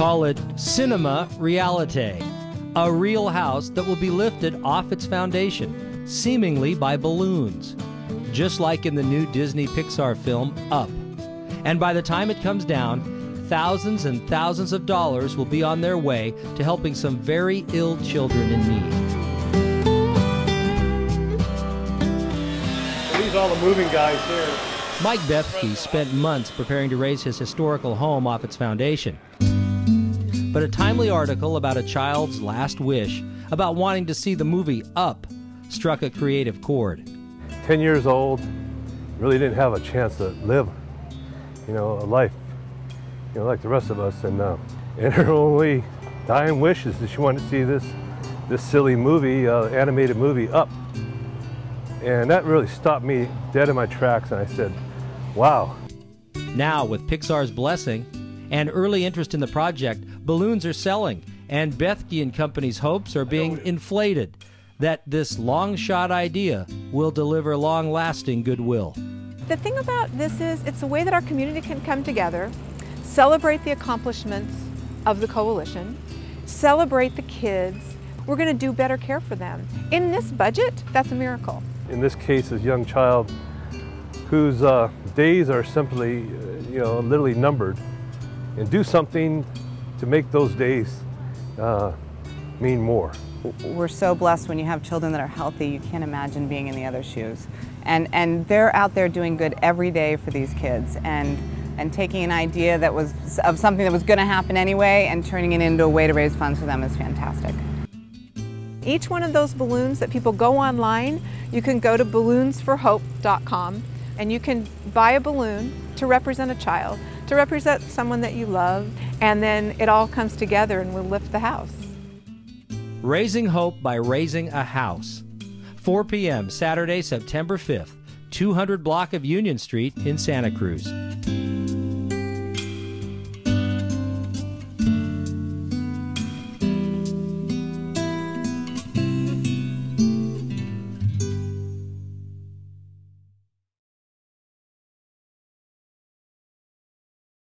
Call it cinema realite, a real house that will be lifted off its foundation, seemingly by balloons, just like in the new Disney Pixar film Up. And by the time it comes down, thousands and thousands of dollars will be on their way to helping some very ill children in need. These are all the moving guys here. Mike Bethke spent months preparing to raise his historical home off its foundation. But a timely article about a child's last wish, about wanting to see the movie Up, struck a creative chord. 10 years old, really didn't have a chance to live, a life, like the rest of us. And her only dying wish is that she wanted to see this silly movie, animated movie Up. And that really stopped me dead in my tracks, and I said, wow. Now, with Pixar's blessing and early interest in the project, balloons are selling, and Bethke and Company's hopes are being inflated that this long-shot idea will deliver long-lasting goodwill. The thing about this is it's a way that our community can come together, celebrate the accomplishments of the coalition, celebrate the kids. We're going to do better care for them. In this budget, that's a miracle. In this case, a young child whose days are simply, literally numbered, and do something to make those days mean more. We're so blessed when you have children that are healthy. You can't imagine being in the other shoes. And they're out there doing good every day for these kids, and taking an idea that was of something that was going to happen anyway and turning it into a way to raise funds for them is fantastic. Each one of those balloons that people go online, you can go to balloonsforhope.com and you can buy a balloon to represent a child, to represent someone that you love, and then it all comes together and we'll lift the house. Raising hope by raising a house. 4 p.m. Saturday, September 5th, 200 block of Union Street in Santa Cruz.